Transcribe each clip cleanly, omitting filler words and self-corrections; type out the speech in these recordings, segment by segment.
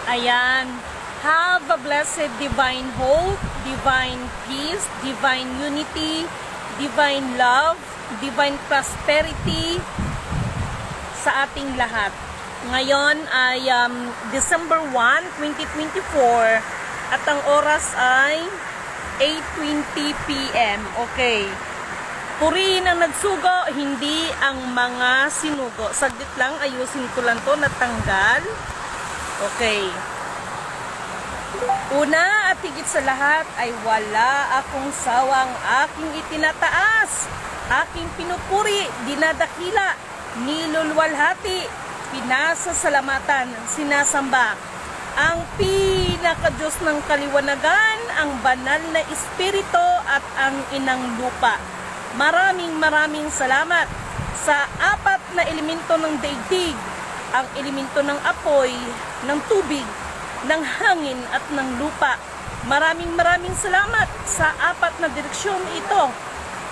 Ayan. Have a blessed divine hope, divine peace, divine unity, divine love, divine prosperity sa ating lahat. Ngayon ay December 1, 2024 at ang oras ay 8:20 p.m. Okay. Purihin ang nagsugo, hindi ang mga sinugo. Saglit lang, ayusin ko lang to, natanggal. Okay. Una at higit sa lahat ay wala akong sawang aking itinataas, aking pinupuri, dinadakila, nilulwalhati, pinasasalamatan, sinasamba ang pinaka-Diyos ng kaliwanagan, ang banal na Espiritu at ang inang lupa. Maraming salamat sa apat na elemento ng daigdig, ang elemento ng apoy, ng tubig, ng hangin at ng lupa. Maraming salamat sa apat na direksyon ito,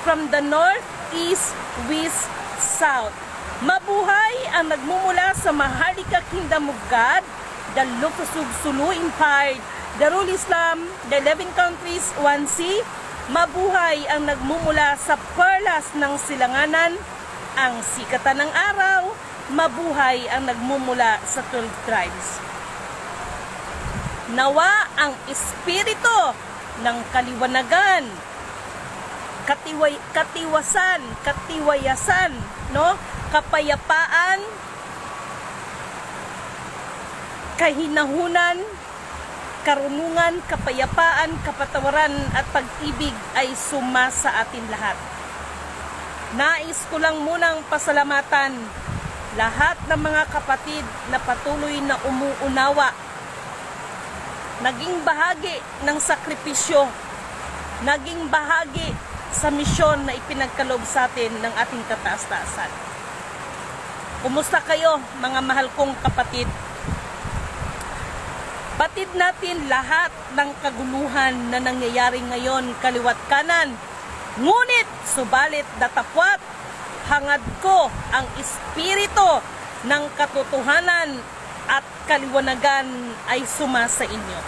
from the north, east, west, south. Mabuhay ang nagmumula sa Maharlika Kingdom of God, the Lucasug Sulu Empire, the Rule Islam, the 11 countries, 1 sea. Mabuhay ang nagmumula sa perlas ng silanganan, ang sikatan ng araw. Mabuhay ang nagmumula sa 12 tribes. Nawa ang espiritu ng kaliwanagan, katiwayasan, no? Kapayapaan, kahinahunan, karunungan, kapayapaan, kapatawaran at pag-ibig ay suma sa atin lahat. Nais ko lang munang pasalamatan lahat ng mga kapatid na patuloy na umuunawa, naging bahagi ng sakripisyo, naging bahagi sa misyon na ipinagkaloob sa atin ng ating kataas-taasan. Kumusta kayo, mga mahal kong kapatid? Batid natin lahat ng kaguluhan na nangyayari ngayon kaliwat kanan. Ngunit, subalit datapwat, hangad ko ang espiritu ng katotohanan at kaliwanagan ay suma sa inyo.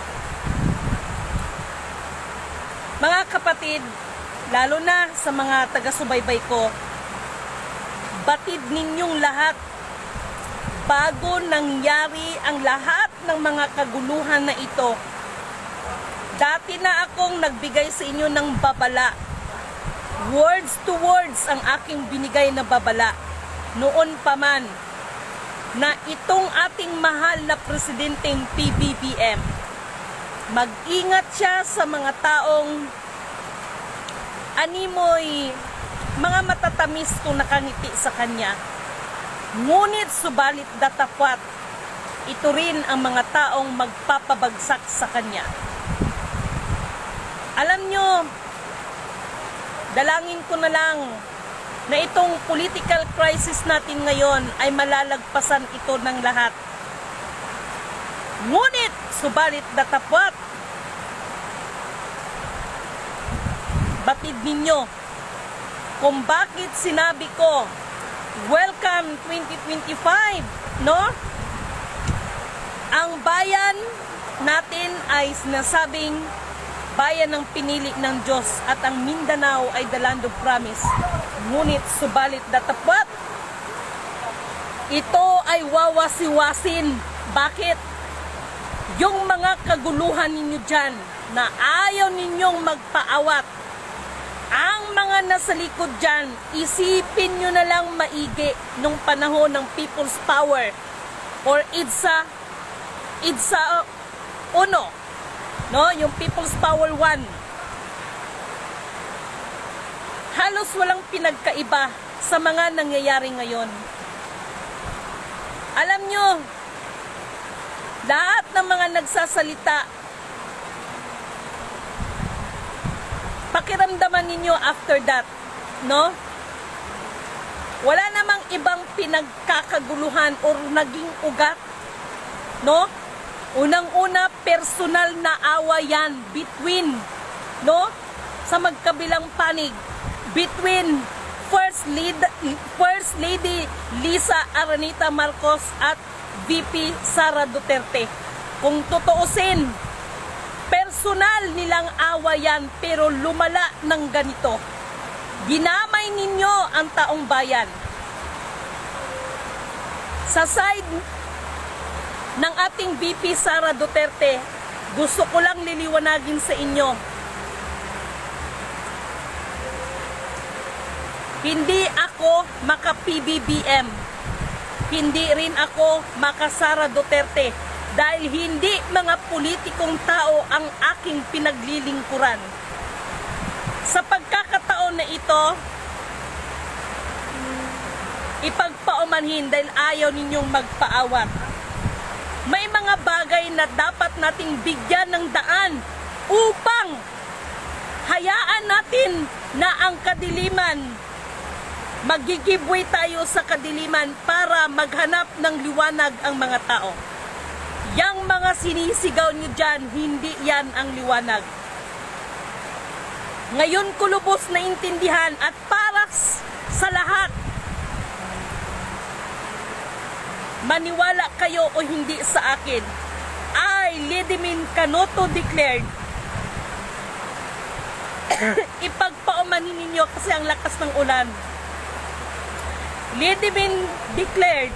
Mga kapatid, lalo na sa mga taga-subaybay ko, batid ninyong lahat, bago nangyari ang lahat ng mga kaguluhan na ito, dati na akong nagbigay sa inyo ng babala. Words to words ang aking binigay na babala noon pa man, na itong ating mahal na presidenteng PBBM, mag-ingat siya sa mga taong animoy, mga matatamis kung nakangiti sa kanya. Ngunit subalit datapwat, ito rin ang mga taong magpapabagsak sa kanya. Alam nyo, dalangin ko na lang na itong political crisis natin ngayon ay malalagpasan ito ng lahat. Ngunit, subalit datapwat, batid ninyo kung bakit sinabi ko, welcome 2025, no? Ang bayan natin ay sinasabing bayan ng pinili ng Diyos at ang Mindanao ay the land of promise. Ngunit subalit datapwat, ito ay wawasiwasin. Bakit? Yung mga kaguluhan ninyo dyan na ayaw ninyong magpaawat, ang mga nasa likod dyan, isipin nyo na lang maigi nung panahon ng People's Power or EDSA 1, no? Yung People's Power 1. Halos walang pinagkaiba sa mga nangyayari ngayon. Alam nyo, lahat ng mga nagsasalita, pakiramdaman ninyo after that, no? Wala namang ibang pinagkakaguluhan or naging ugat, no? Unang-una, personal na awayan between, no? Sa magkabilang panig, between First Lady Lisa Aranita Marcos at VP Sara Duterte. Kung tutuusin, personal nilang awayan pero lumala ng ganito. Ginamay ninyo ang taong bayan. Sa side ng ating VP Sara Duterte, gusto ko lang liliwanagin sa inyo. Hindi ako maka-PBBM. Hindi rin ako maka-Sara Duterte dahil hindi mga politikong tao ang aking pinaglilingkuran. Sa pagkakataon na ito, ipagpaumanhin dahil ayaw ninyong magpaawat. May mga bagay na dapat nating bigyan ng daan upang hayaan natin na ang kadiliman, magigibway tayo sa kadiliman para maghanap ng liwanag ang mga tao. Yang mga sinisigaw nyo dyan, hindi yan ang liwanag. Ngayon ko lubos na intindihan at para sa lahat, maniwala kayo o hindi sa akin, I, Lidimin Canoto declared, ipagpaumanin ninyo kasi ang lakas ng ulan. Lidimin declared,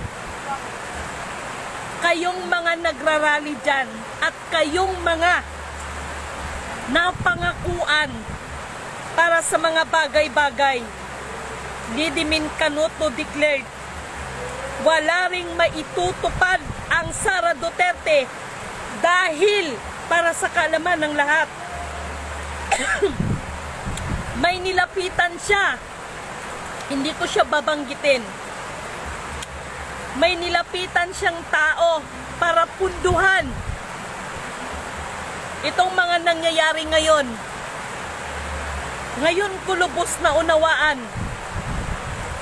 kayong mga nagrarally dyan at kayong mga napangakuan para sa mga bagay-bagay, Lidimin Canoto declared, wala ring maitutupad ang Sara Duterte dahil para sa kaalaman ng lahat, may nilapitan siya. Hindi ko siya babanggitin. May nilapitan siyang tao para punduhan itong mga nangyayari ngayon. Ngayon ko lubos na unawaan.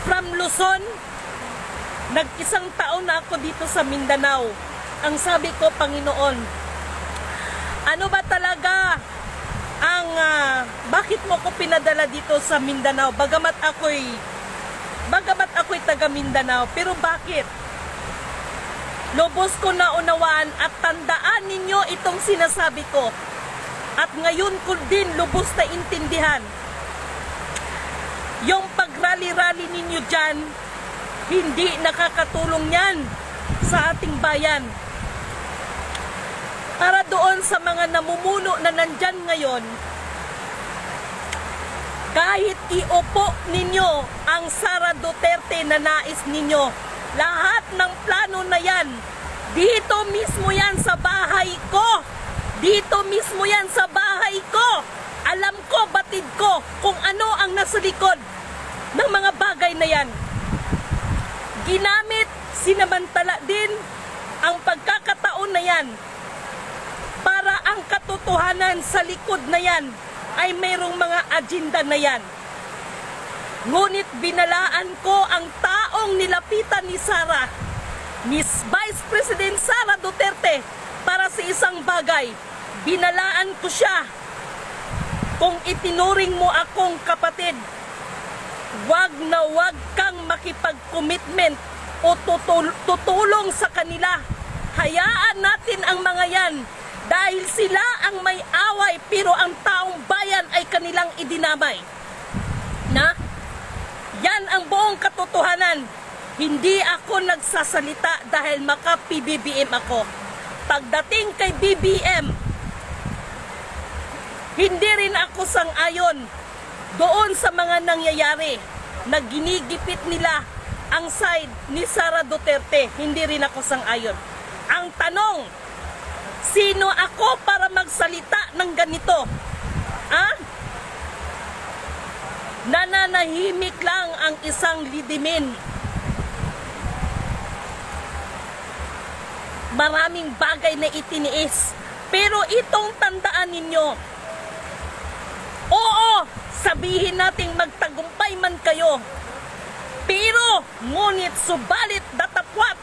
From Luzon, nag-isang taon na ako dito sa Mindanao. Ang sabi ko, Panginoon, ano ba talaga ang bakit mo ko pinadala dito sa Mindanao? Bagamat ako'y taga Mindanao, pero bakit? Lubos ko na unawaan at tandaan ninyo itong sinasabi ko. At ngayon ko din lubos na intindihan. Yung pagrally-rally ninyo dyan, hindi nakakatulong yan sa ating bayan. Para doon sa mga namumuno na nandyan ngayon, kahit iupo ninyo ang Sara Duterte na nais ninyo, lahat ng plano na yan, dito mismo yan sa bahay ko. Dito mismo yan sa bahay ko. Alam ko, batid ko, kung ano ang nasa likod ng mga bagay na yan. Ginamit, sinamantala din ang pagkakataon na yan para ang katotohanan sa likod na yan ay mayroong mga agenda na yan. Ngunit binalaan ko ang taong nilapitan ni Sara, Miss Vice President Sara Duterte, para sa isang bagay. Binalaan ko siya, kung itinuring mo akong kapatid, wag na wag kang makipag-commitment o tutulong sa kanila. Hayaan natin ang mga yan dahil sila ang may away pero ang taong bayan ay kanilang idinamay. Na? Yan ang buong katotohanan. Hindi ako nagsasalita dahil maka-PBBM ako. Pagdating kay BBM, hindi rin ako sang-ayon doon sa mga nangyayari na ginigipit nila ang side ni Sara Duterte. Hindi rin ako sang-ayon. Ang tanong, sino ako para magsalita ng ganito? Nananahimik lang ang isang Lidimin. Maraming bagay na itiniis. Pero itong tandaan ninyo, oo, sabihin nating magtagumpay man kayo. Pero, ngunit subalit datapwat,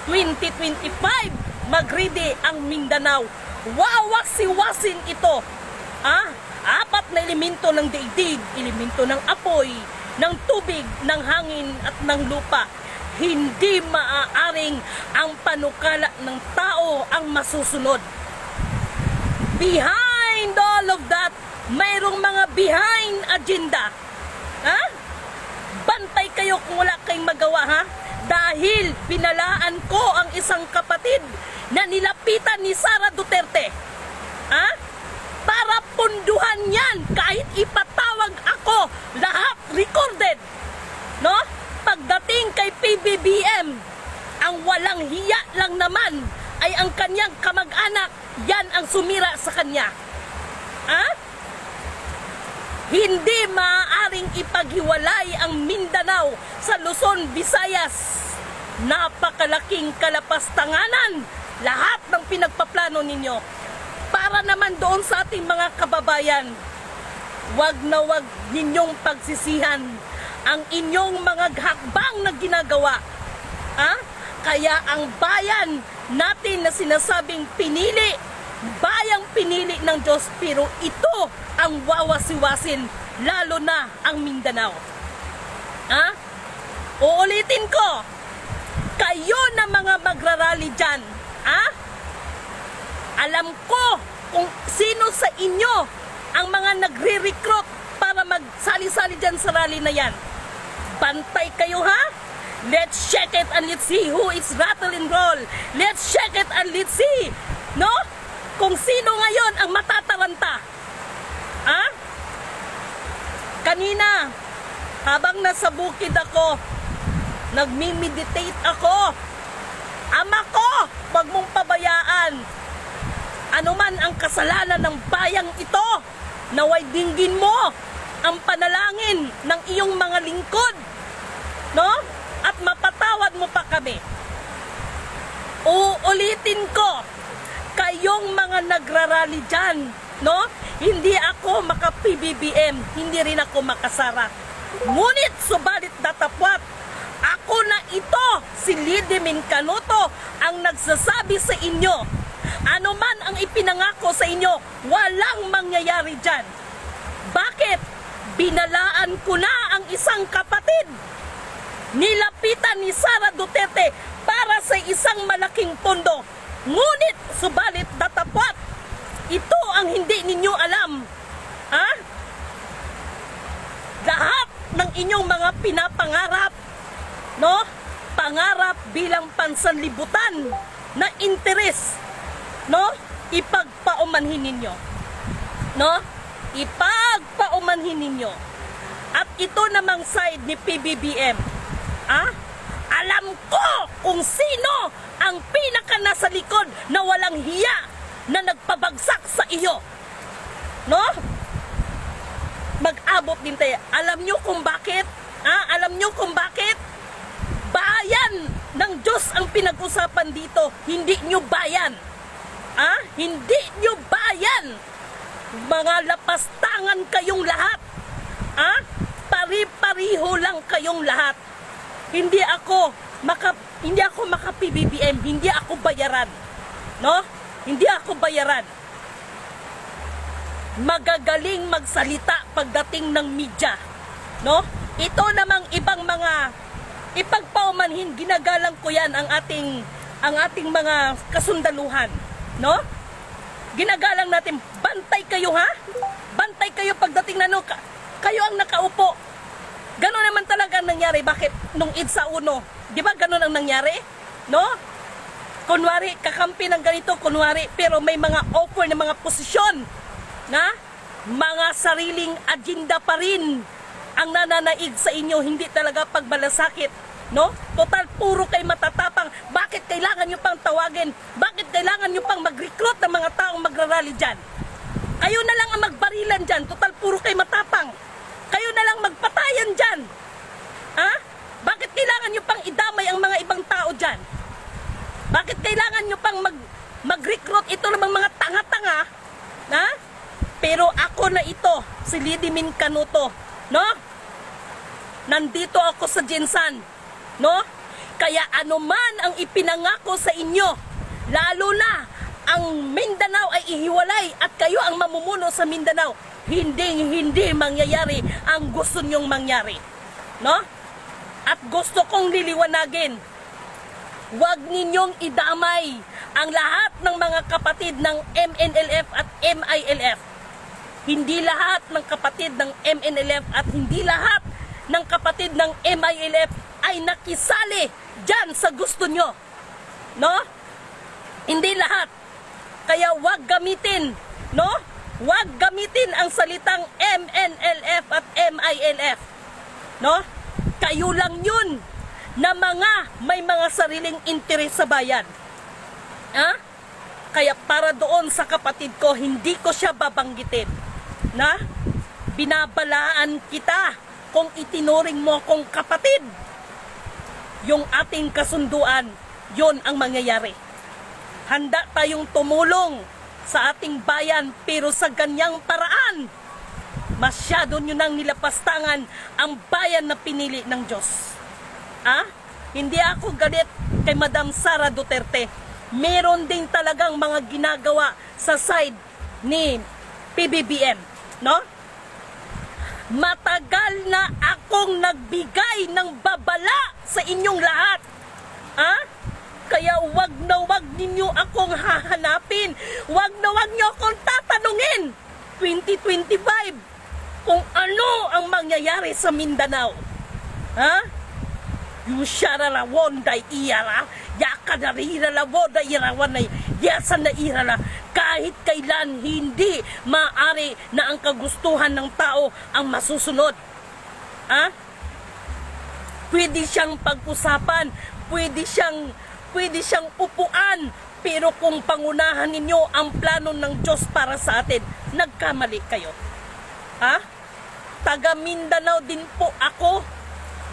2025, magready ang Mindanao. Wawaksiwasin ito. Apat na elemento ng daigdig, elemento ng apoy, ng tubig, ng hangin at ng lupa. hindi maaaring ang panukala ng tao ang masusunod. Behind all of that, mayroong mga behind agenda. Ha? Bantay kayo kung wala kayong magawa, ha? Dahil binalaan ko ang isang kapatid na nilapitan ni Sara Duterte. Ha? Para punduhan yan kahit ipatawag ako, lahat recorded. No? Pagdating kay PBBM, ang walang hiya lang naman ay ang kanyang kamag-anak, yan ang sumira sa kanya. Ha? Hindi maaaring ipaghiwalay ang Mindanao sa Luzon, Visayas. Napakalaking kalapastanganan lahat ng pinagpaplano ninyo. Para naman doon sa ating mga kababayan, wag na wag ninyong pagsisihan ang inyong mga hakbang na ginagawa. Ha? Kaya ang bayan natin na sinasabing pinili, bayang pinili ng Diyos, pero ito ang wawasiwasin, lalo na ang Mindanao. Ha? Uulitin ko, kayo na mga magrarally dyan, ha? Alam ko kung sino sa inyo ang mga nagre-recruit para magsali-sali dyan sa rally na yan. Bantay kayo, ha? Let's check it and let's see who is rattle and roll. Let's check it and let's see, no? Kung sino ngayon ang matataranta. Ha? Kanina, habang nasa bukid ako, nagmi-meditate ako. Ama ko, wag mong pabayaan. Ano man ang kasalanan ng bayang ito, naway dinggin mo ang panalangin ng iyong mga lingkod, no? At mapatawad mo pa kami. Uulitin ko, kayong mga nagrarally dyan, no? Hindi ako maka-PBBM, hindi rin ako makasara. Ngunit subalit datapwat, ako na ito, si Lidy Mincanuto, ang nagsasabi sa inyo, ano man ang ipinangako sa inyo, walang mangyayari dyan. Bakit? Binalaan ko na ang isang kapatid. Nilapitan ni Sara Duterte para sa isang malaking pondo. Ngunit, subalit datapwat, ito ang hindi ninyo alam. Ha? Lahat ng inyong mga pinapangarap, no? Pangarap bilang pansanlibutan na interes, no? Ipagpaumanhin ninyo. No? Ipagpaumanhin ninyo. At ito namang side ni PBBM. Ha? Alam ko kung sino ang pinaka nasa likod na walang hiya na nagpabagsak sa iyo. No? Mag-abot din tayo. Alam nyo kung bakit? Ha? Alam nyo kung bakit? Bayan ng Diyos ang pinag-usapan dito. Hindi nyo bayan. Ha? Hindi nyo bayan. Mga lapastangan kayong lahat. Ha? Pari-pariho lang kayong lahat. Hindi ako maka-PBBM, hindi ako bayaran. No? Hindi ako bayaran. Magagaling magsalita pagdating ng media. No? Ito namang ibang mga ipagpaumanhin, ginagalang ko yan ang ating mga kasundaluhan. No? Ginagalang natin, bantay kayo, ha? Bantay kayo pagdating na kayo ang nakaupo. Ganon naman talaga ang nangyari. Bakit? Nung EDSA 1, di ba ganon ang nangyari? No? Kunwari, kakampi ng ganito, kunwari, pero may mga offer ng mga posisyon na mga sariling agenda pa rin ang nananaig sa inyo, hindi talaga pagbalasakit. No? Total, puro kay matatapang. Bakit kailangan nyo pang tawagin? Bakit kailangan nyo pang mag-recruit ng mga taong magrarally dyan? Kayo na lang ang magbarilan dyan. Total, puro kay matapang. Kayo na lang magpatayan dyan. Ha? Bakit kailangan nyo pang idamay ang mga ibang tao dyan? Bakit kailangan nyo pang mag-recruit ito ng mga tanga-tanga? Ha? Pero ako na ito, si Lidy Mincanuto, no? Nandito ako sa Jensan, no? Kaya anuman ang ipinangako sa inyo, lalo na ang Mindanao ay ihiwalay at kayo ang mamumuno sa Mindanao, hindi mangyayari ang gusto nyong mangyari. No? At gusto kong liliwanagin, huwag ninyong idamay ang lahat ng mga kapatid ng MNLF at MILF. Hindi lahat ng kapatid ng MNLF at hindi lahat ng kapatid ng MILF ay nakisali dyan sa gusto nyo. No? Hindi lahat. Kaya huwag gamitin, no? Huwag gamitin ang salitang MNLF at MILF. No? Kayo lang yun na may mga sariling interes sa bayan. Ha? Kaya para doon sa kapatid ko, hindi ko siya babanggitin. Na? Binabalaan kita kung itinuring mo akong kapatid. Yung ating kasunduan, yun ang mangyayari. Handa tayong tumulong sa ating bayan, pero sa ganyang paraan, masyado nyo nang nilapastangan ang bayan na pinili ng Diyos. Hindi ako galit kay Madam Sara Duterte. Meron din talagang mga ginagawa sa side ni PBBM, no? Matagal na akong nagbigay ng babala sa inyong lahat. Kaya wag na wag ninyo akong hahanapin. Wag na wag nyo akong tatanungin 2025 kung ano ang mangyayari sa Mindanao. Yung syarara wonday iyara, yakadarira la woda irawanay, yasan na irala. Kahit kailan hindi maaari na ang kagustuhan ng tao ang masusunod. Pwede siyang pag-usapan, pwede siyang upuan, pero kung pangunahan ninyo ang plano ng Diyos para sa atin, nagkamali kayo. Taga Mindanao din po ako.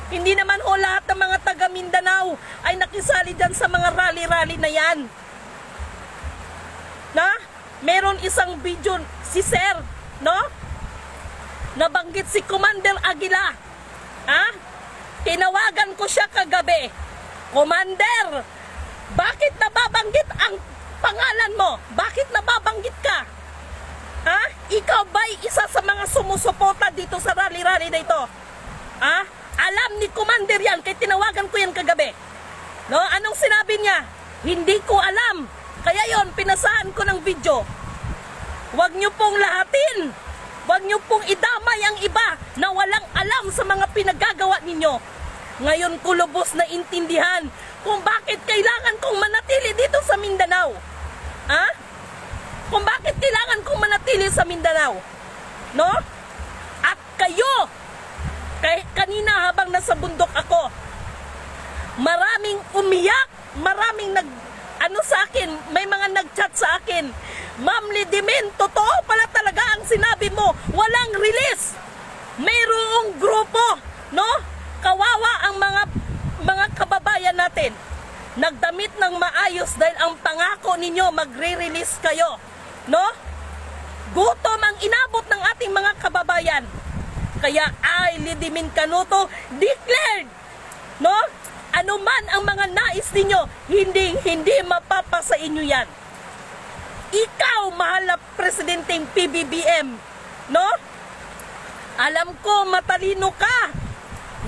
Hindi naman ho lahat ng mga taga Mindanao ay nakisali dyan sa mga rally-rally na yan. Meron isang video si Sir, no? Nabanggit si Commander Aguila. Tinawagan ko siya kagabi. Commander, bakit nababanggit ang pangalan mo? Bakit nababanggit ka? Ikaw ba'y isa sa mga sumusuporta dito sa rally-rally na ito? Alam ni Commander yan, kaya tinawagan ko yan kagabi. No? Anong sinabi niya? Hindi ko alam. Kaya yon, pinasahan ko ng video. Huwag niyo pong lahatin. Huwag niyo pong idamay ang iba na walang alam sa mga pinagagawa ninyo. Ngayon ko lubos na intindihan kung bakit kailangan kong manatili dito sa Mindanao. Kung bakit kailangan kong manatili sa Mindanao. No? At kayo, kanina habang nasa bundok ako, maraming umiyak, maraming sa akin, may mga nag-chat sa akin. Ma'am Lidimin, totoo pala talaga ang sinabi mo, walang release. Mayroong grupo, no? Kawawa ang mga kababayan natin. Nagdamit ng maayos dahil ang pangako ninyo magre-release kayo, no? Gutom ang inabot ng ating mga kababayan. Kaya Lidimin Canuto declared, no? Ano man ang mga nais ninyo, hindi mapapasa inyo yan. Ikaw, mahal na Presidenteng PBBM, no? Alam ko matalino ka.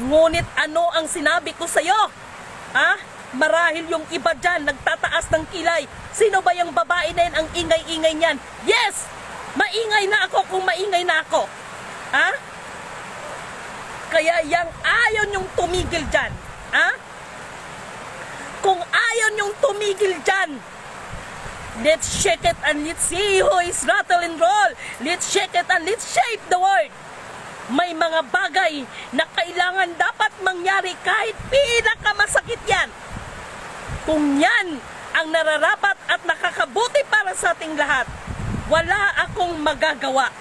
Ngunit ano ang sinabi ko sa'yo? Marahil yung iba dyan nagtataas ng kilay. Sino ba yung babae na yan ang ingay-ingay niyan? Yes! Maingay na ako kung maingay na ako. Kaya yang ayaw nyong tumigil dyan. Kung ayaw nyong tumigil dyan, let's shake it and let's see who is rattle and roll. Let's shake it and let's shape the world. May mga bagay na kailangan dapat mangyari kahit pinakamasakit yan. Kung yan ang nararapat at nakakabuti para sa ating lahat, wala akong magagawa.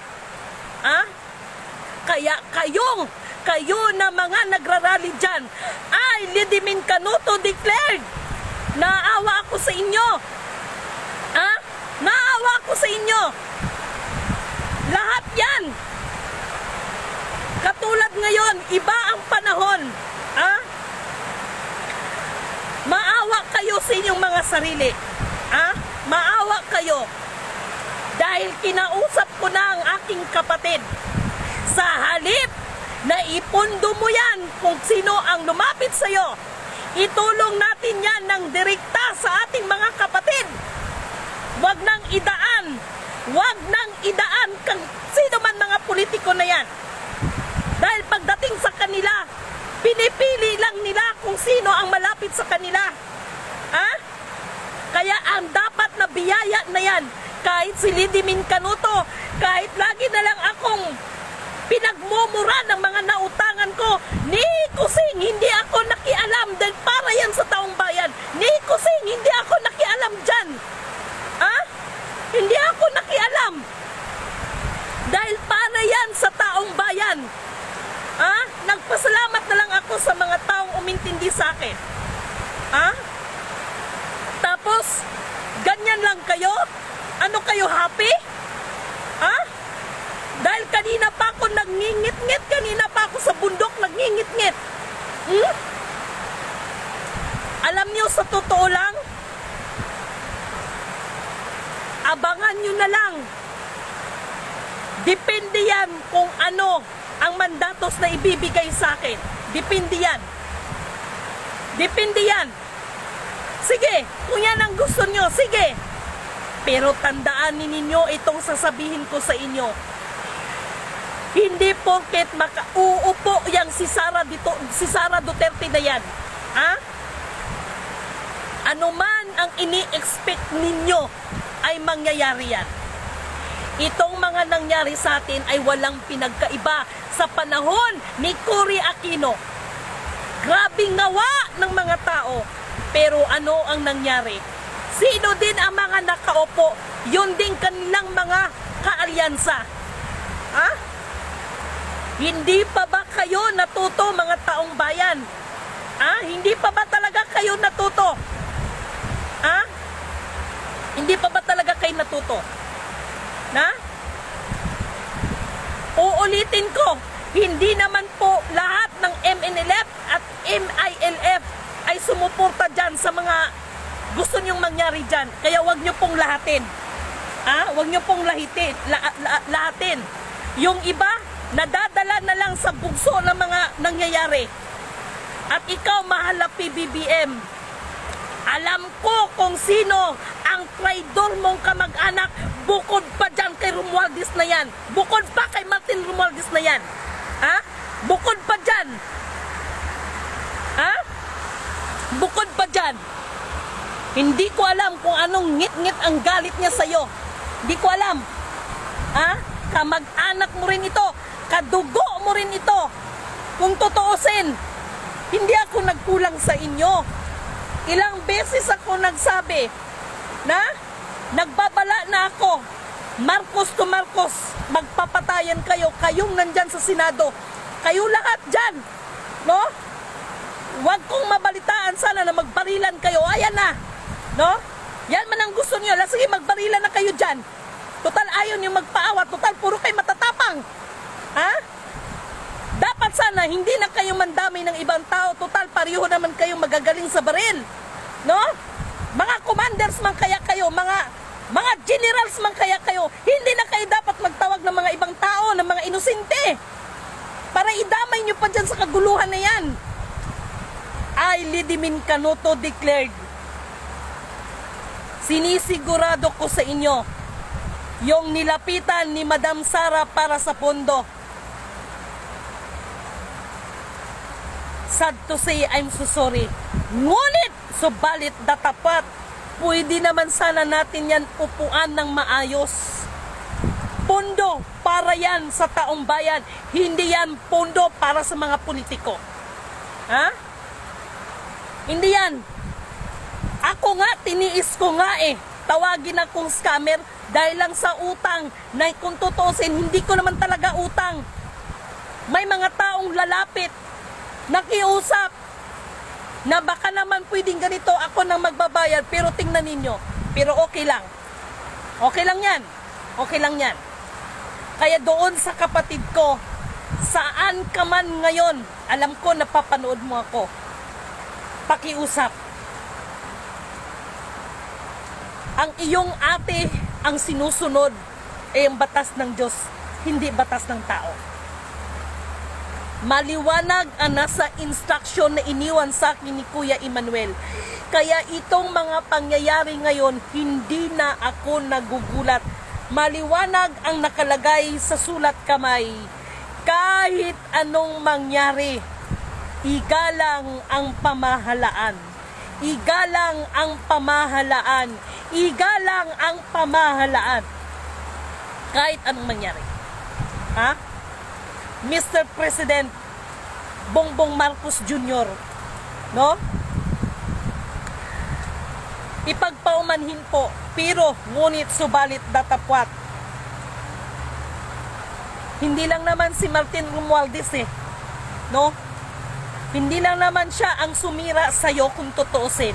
Kaya kayo na mga nagrarally dyan, Lidimin Canuto declared, naawa ako sa inyo. Naawa ako sa inyo. Lahat yan. Katulad ngayon, iba ang panahon. Maawa kayo sa inyong mga sarili. Maawa kayo. Dahil kinausap ko na ang aking kapatid. Sa halip na ipundo mo yan kung sino ang lumapit sa'yo. Itulong natin yan ng direkta sa ating mga kapatid. Wag nang idaan kang sino man mga politiko na yan. Dahil pagdating sa kanila, pinipili lang nila kung sino ang malapit sa kanila. Kaya ang dapat na biyaya na yan, kahit si Lidimin Canuto, kahit lagi na lang akong pinagmumura ng mga nautangan ko, ni Kusing, hindi ako nakialam dahil para yan sa taong bayan. Ni Kusing, hindi ako nakialam dyan. Hindi ako nakialam. Dahil para yan sa taong bayan. Nagpasalamat na lang ako sa mga taong umintindi sa akin. Tapos, ganyan lang kayo? Ano kayo, happy? Dahil kanina pa ako nagngingit-ngit, kanina pa ako sa bundok nagngingit-ngit. Alam niyo, sa totoo lang, abangan nyo na lang. Depende yan kung ano ang mandatos na ibibigay sa akin. Depende yan. Depende yan. Sige, kung yan ang gusto nyo, sige. Pero tandaan ninyo itong sasabihin ko sa inyo. Hindi porket makauupo yang si Sara Duterte na yan. Ano man ang ini-expect ninyo ay mangyayari yan. Itong mga nangyari sa atin ay walang pinagkaiba sa panahon ni Cory Aquino. Grabing ngawa ng mga tao. Pero ano ang nangyari? Sino din ang mga nakaupo? Yun din kanilang mga kaalyansa. Hindi pa ba kayo natuto, mga taong bayan? Hindi pa ba talaga kayo natuto? Hindi pa ba talaga kayo natuto? Uulitin ko, hindi naman po lahat ng MNLF at MILF ay sumuporta dyan sa mga gusto nyong mangyari dyan. Kaya wag nyo pong lahatin. Wag nyo pong lahatin. Yung iba, nadadala na lang sa bugso ng mga nangyayari. At ikaw, mahal na PBBM, alam ko kung sino ang traidor mong kamag-anak bukod pa dyan kay Romualdez na yan. Bukod pa kay Martin Romualdez na yan. Bukod pa dyan. Bukod pa dyan. Hindi ko alam kung anong ngit-ngit ang galit niya sa'yo. Hindi ko alam. Kamag-anak mo rin ito. Kadugo mo rin ito. Kung totoosin, hindi ako nagkulang sa inyo. Ilang beses ako nagsabi na nagbabala na ako. Marcos to Marcos, magpapatayan kayo. Kayong nandyan sa Senado. Kayo lahat dyan. No? Huwag kong mabalitaan sana na magbarilan kayo. Ayan na. No? Yan man ang gusto niyo. Sige, magbarilan na kayo dyan. Total ayaw niyo magpaawa. Total puro kayo matatapang. Dapat sana hindi na kayo mandamay ng ibang tao. Total pareho naman kayo magagaling sa baril. No? Mga commanders man kaya kayo, mga generals man kaya kayo, hindi na kayo dapat magtawag ng mga ibang tao, ng mga inosente. Para idamay nyo pa dyan sa kaguluhan na yan. I, Lidimin Canuto, declared, sinisigurado ko sa inyo, yung nilapitan ni Madam Sara para sa pondo. Sad to say, I'm so sorry. Ngunit, subalit datapat, pwede naman sana natin yan upuan ng maayos. Pondo para yan sa taong bayan. Hindi yan pondo para sa mga politiko. Hindi yan. Ako nga, tiniis ko nga tawagin akong scammer dahil lang sa utang na kung tutuusin, hindi ko naman talaga utang. May mga taong lalapit, nakiusap, na baka naman pwedeng ganito ako nang magbabayad, pero tingnan ninyo, pero okay lang. Okay lang yan. Okay lang yan. Kaya doon sa kapatid ko, saan ka man ngayon, alam ko napapanood mo ako, pakiusap. Ang iyong ate ang sinusunod ay ang batas ng Diyos, hindi batas ng tao. Maliwanag ang nasa instruction na iniwan sa akin ni Kuya Emmanuel. Kaya itong mga pangyayari ngayon, hindi na ako nagugulat. Maliwanag ang nakalagay sa sulat kamay. Kahit anong mangyari, igalang ang pamahalaan. Igalang ang pamahalaan. Igalang ang pamahalaan. Kahit anong mangyari. Ha? Mr. President Bongbong Marcos Jr. No? Ipagpaumanhin po, pero ngunit subalit datapwat. Hindi lang naman si Martin Romualdez no? Hindi lang naman siya ang sumira sa'yo kung tutuusin.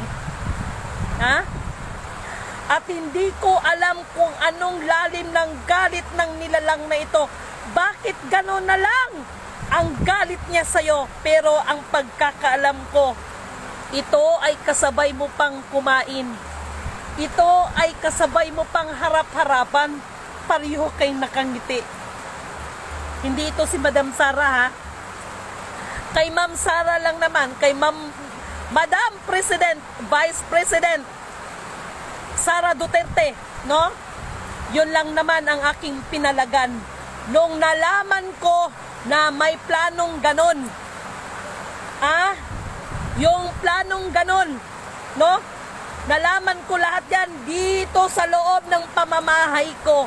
Ha? At hindi ko alam kung anong lalim ng galit ng nilalang na ito. Bakit gano'n na lang ang galit niya sa'yo? Pero ang pagkakaalam ko, ito ay kasabay mo pang kumain. Ito ay kasabay mo pang harap-harapan. Pareho kay nakangiti. Hindi ito si Madam Sara, ha? Kay Ma'am Sara lang naman, kay Madam President, Vice President Sara Duterte, no? Yun lang naman ang aking pinalagan. Nung nalaman ko na may planong ganon, yung planong ganon, no? Nalaman ko lahat yan dito sa loob ng pamamahay ko.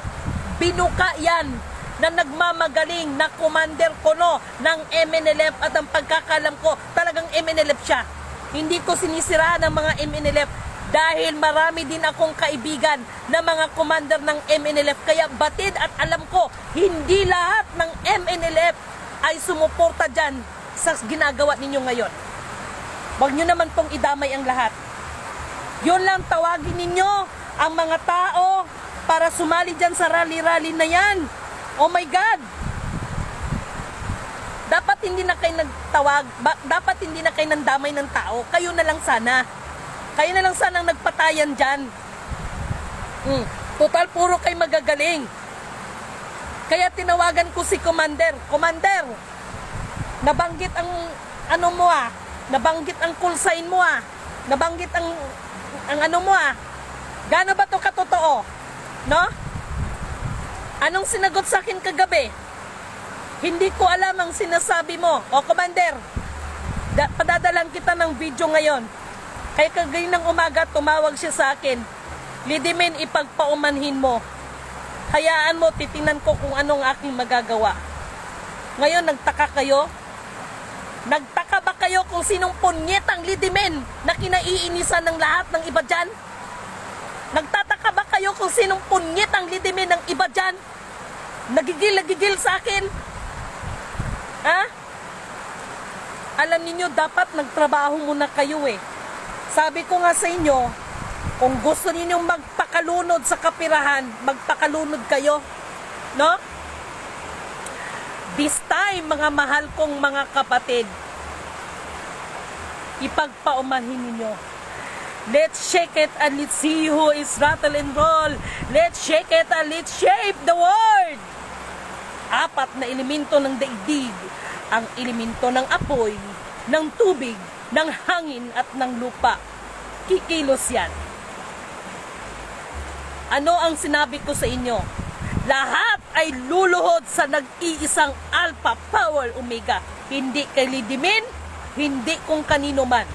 Binuka yan na nagmamagaling na commander ko no ng MNLF, at ang pagkakalam ko talagang MNLF siya. Hindi ko sinisiraan ng mga MNLF dahil marami din akong kaibigan na mga commander ng MNLF, kaya batid at alam ko hindi lahat ng MNLF ay sumuporta dyan sa ginagawa ninyo ngayon. Huwag nyo naman pong idamay ang lahat. Yun lang, tawagin ninyo ang mga tao para sumali dyan sa rally-rally na yan. Oh my God! Dapat hindi na kayo nagtawag, dapat hindi na kayo nandamay ng tao. Kayo na lang sana. Kayo na lang sana ang nagpatayan dyan. Total, puro kayo magagaling. Kaya tinawagan ko si Commander. Commander, nabanggit ang ano mo nabanggit ang call sign mo nabanggit ang ano mo Gaano ba to katotoo? No? Anong sinagot sa akin kagabi? Hindi ko alam ang sinasabi mo. O Commander, padadalan kita ng video ngayon. Kaya kagabi ng umaga, tumawag siya sa akin. Lidimin, ipagpaumanhin mo. Hayaan mo, titingnan ko kung anong aking magagawa. Ngayon, nagtaka kayo? Nagtaka ba kayo kung sinong punyet ang lidimin na kinaiinisan ng lahat ng iba dyan? Nagtataka ba kayo kung sinong punyet ang lidimin ng iba dyan? Nagigil sa akin? Ha? Alam niyo dapat nagtrabaho muna kayo Sabi ko nga sa inyo, kung gusto ninyong magpakalunod sa kapirahan, magpakalunod kayo. No? This time, mga mahal kong mga kapatid, ipagpaumanhin ninyo. Let's shake it and let's see who is rattle and roll. Let's shake it and let's shape the world. 4 na elemento ng daigdig. Ang elemento ng apoy, ng tubig, ng hangin at ng lupa. Kikilos yan. Ano ang sinabi ko sa inyo? Lahat ay luluhod sa nag-iisang Alpha Power Omega. Hindi kay Lidimin, hindi kung kanino man.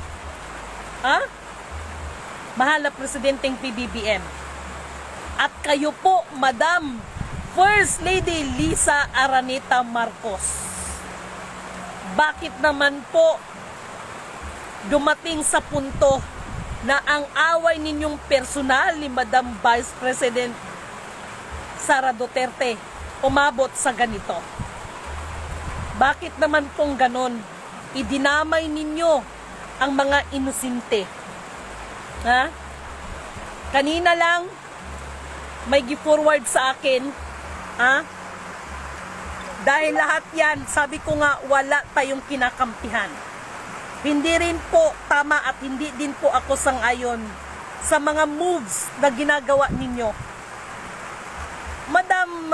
Mahal na Presidenteng PBBM. At kayo po, Madam First Lady Lisa Araneta Marcos. Bakit naman po dumating sa punto na ang away ninyong personal ni Madam Vice President Sara Duterte umabot sa ganito? Bakit naman pong ganon? Idinamay ninyo ang mga inosente. Kanina lang may gi-forward sa akin, dahil lahat yan, sabi ko nga, wala tayong kinakampihan. Hindi rin po tama at hindi din po ako sang-ayon sa mga moves na ginagawa ninyo. Madam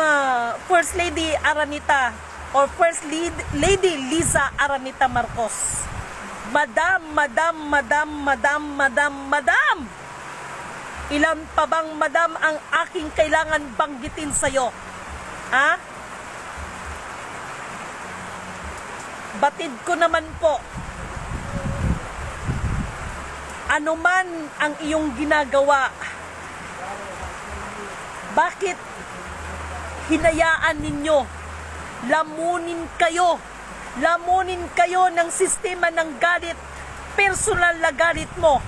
First Lady Araneta or First Lady Liza Araneta Marcos. Madam. Ilan pa bang madam ang aking kailangan banggitin sa'yo? Ha? Batid ko naman po, ano man ang iyong ginagawa, bakit hinayaan ninyo, lamunin kayo ng sistema ng galit, personal na galit mo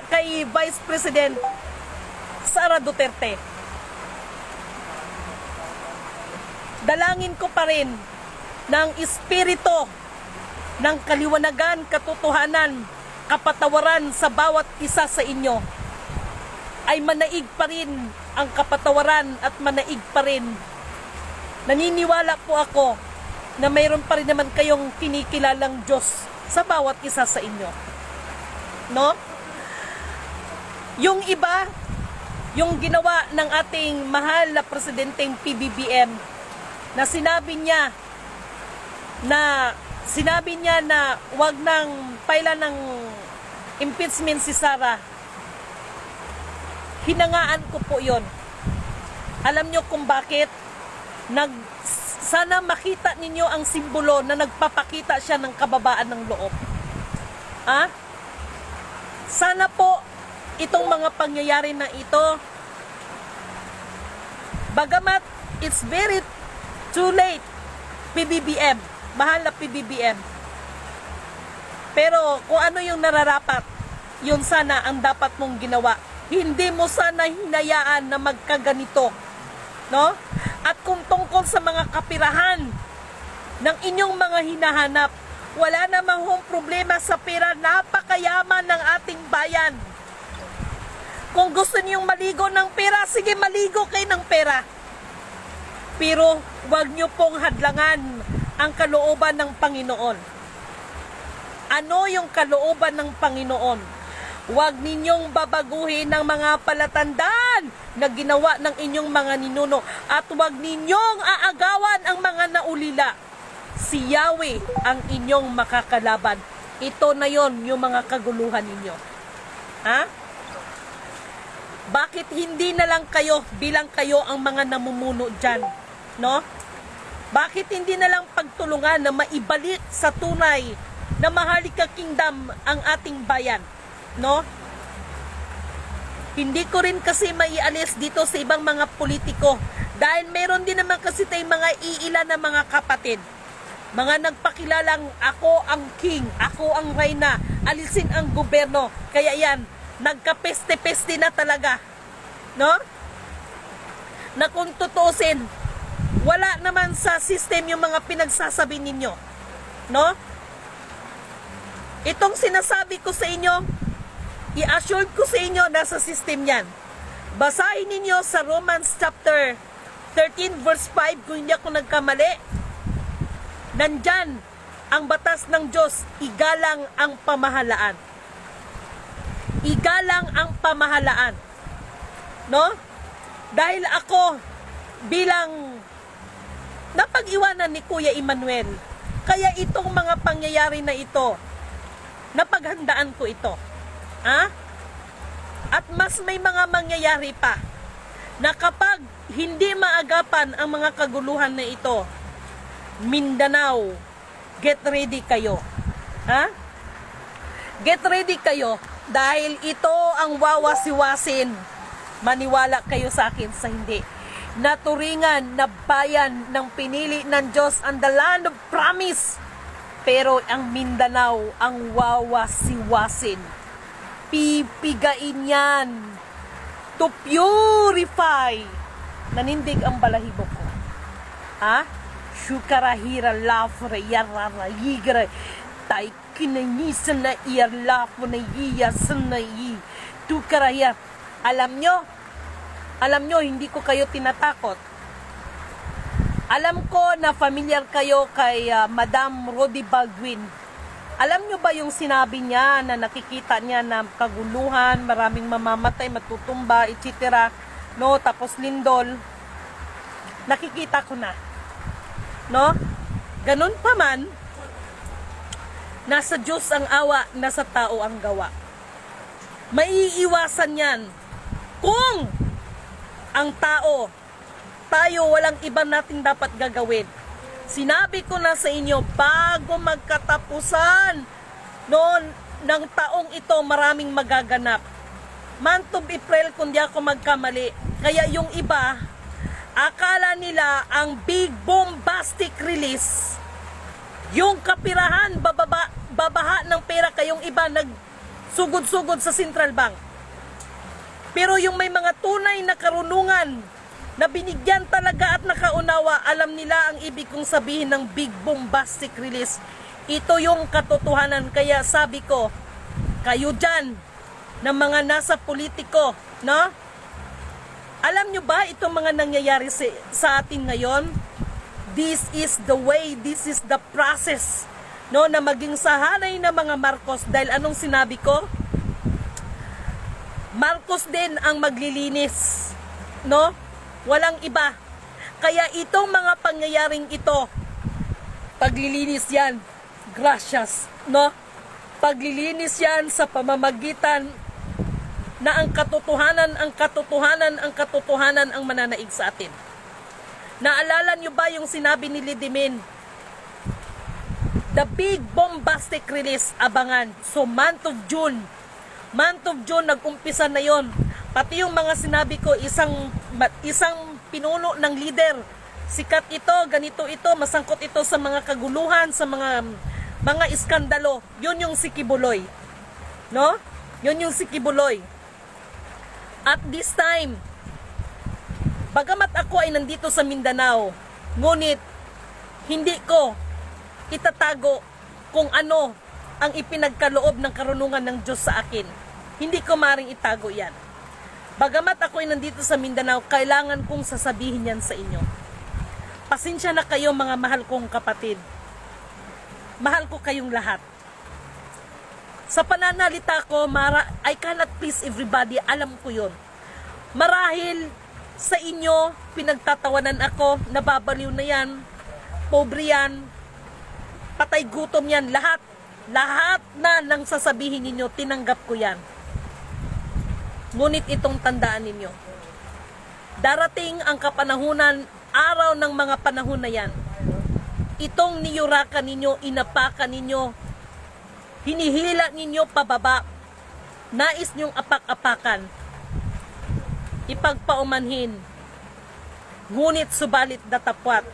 kay Vice President Sara Duterte. Dalangin ko pa rin ng espiritu ng kaliwanagan, katotohanan, kapatawaran sa bawat isa sa inyo ay manaig pa rin ang kapatawaran at manaig pa rin. Naniniwala po ako na mayroon pa rin naman kayong kinikilalang Diyos sa bawat isa sa inyo. No? Yung iba, yung ginawa ng ating mahal na presidenteng PBBM na sinabi niya na wag nang paila ng impeachment si Sara. Hinangaan ko po yon. Alam nyo kung bakit? Sana makita ninyo ang simbolo na nagpapakita siya ng kababaan ng loob. Ha? Sana po itong mga pangyayari na ito, bagamat it's very too late, PBBM, mahal na PBBM. Pero kung ano yung nararapat, yun sana ang dapat mong ginawa. Hindi mo sana hinayaan na magkaganito. No? At kung tungkol sa mga kapirahan ng inyong mga hinahanap, wala namang problema sa pera, napakayaman ng ating bayan. Kung gusto niyong maligo ng pera, sige, maligo kayo ng pera. Pero wag niyo pong hadlangan ang kalooban ng Panginoon. Ano yung kalooban ng Panginoon? Huwag ninyong babaguhin ng mga palatandaan na ginawa ng inyong mga ninuno. At huwag ninyong aagawan ang mga naulila. Si Yahweh ang inyong makakalaban. Ito na yon yung mga kaguluhan ninyo. Ha? Bakit hindi na lang kayo bilang kayo ang mga namumuno dyan? No? Bakit hindi na lang pagtulungan na maibalik sa tunay na Maharlika Kingdom ang ating bayan? No? Hindi ko rin kasi maialis dito sa ibang mga politiko dahil meron din naman kasi tayong mga iilan na mga kapatid. Mga nagpakilalang ako ang king, ako ang reyna, alisin ang gobyerno. Kaya yan, nagkapeste-peste na talaga. No? Na kung tutusin, wala naman sa system yung mga pinagsasabi ninyo. No? Itong sinasabi ko sa inyo, i-assure ko sa inyo, nasa system yan. Basahin ninyo sa Romans chapter 13 verse 5 kung hindi ako nagkamali. Nandyan ang batas ng Diyos, igalang ang pamahalaan. Igalang ang pamahalaan. No? Dahil ako bilang napag-iwanan ni Kuya Emmanuel, kaya itong mga pangyayari na ito, napaghandaan ko ito. Ha? At mas may mga mangyayari pa na kapag hindi maagapan ang mga kaguluhan na ito, Mindanao, get ready kayo. Ha? Get ready kayo dahil ito ang wawasiwasin. Maniwala kayo sa akin sa hindi. Naturingan na bayan ng pinili ng Diyos ang the land of promise. Pero ang Mindanao ang wawasiwasin. Pipigain yan to purify. Nanindig ang balahibo ko. Ha? Shukarahira lafra yarara yigra tai kinanisa na iyar lafo na iya sana yi tukaraya. Alam nyo hindi ko kayo tinatakot. Alam ko na familiar kayo kay Madam Rodi Baldwin. Alam nyo ba yung sinabi niya na nakikita niya na kaguluhan, maraming mamamatay, matutumba, etc. No, tapos lindol. Nakikita ko na. no? Ganun pa man, nasa Diyos ang awa, nasa tao ang gawa. Maiiwasan yan kung ang tayo walang iba nating dapat gagawin. Sinabi ko na sa inyo, bago magkatapusan noon ng taong ito, maraming magaganap. Month of April, kung di ako magkamali. Kaya yung iba, akala nila ang big bombastic release, yung kapirahan, babaha ng pera, kayong iba nagsugod-sugod sa Central Bank. Pero yung may mga tunay na karunungan, na binigyan talaga at nakaunawa, alam nila ang ibig kong sabihin ng big bombastic release. Ito yung katotohanan. Kaya sabi ko, kayo dyan, na mga nasa politiko, no? Alam nyo ba itong mga nangyayari sa atin ngayon? This is the way, this is the process, no, na maging sahanay ng mga Marcos. Dahil anong sinabi ko? Marcos din ang maglilinis, no? Walang iba. Kaya itong mga pangyayaring ito, paglilinis yan, gracias, no? Paglilinis yan sa pamamagitan na ang katotohanan ang mananaig sa atin. Naalala nyo ba yung sinabi ni Lidimin? The big bombastic release, abangan. So month of June, nag-umpisa na yon. Pati yung mga sinabi ko, isang pinuno ng leader, sikat ito, ganito ito, masangkot ito sa mga kaguluhan, sa mga iskandalo. Yun yung si Kibuloy, no? Yun yung si Kibuloy. At this time, bagamat ako ay nandito sa Mindanao, ngunit hindi ko itatago kung ano ang ipinagkaloob ng karunungan ng Diyos sa akin. Hindi ko maring itago yan. Bagamat ako ay nandito sa Mindanao, kailangan kong sasabihin yan sa inyo. Pasensya na kayo mga mahal kong kapatid. Mahal ko kayong lahat. Sa pananalita ko, I cannot please everybody, alam ko yun. Marahil sa inyo, pinagtatawanan ako, nababaliw na yan, pobre yan, patay gutom yan, lahat na ng sasabihin ninyo, tinanggap ko yan. Ngunit itong tandaan ninyo, darating ang kapanahunan, araw ng mga panahon na yan. Itong niyurakan ninyo, inapakan ninyo, hinihila ninyo pababa, nais nyong apak-apakan, ipagpaumanhin, ngunit subalit datapwat,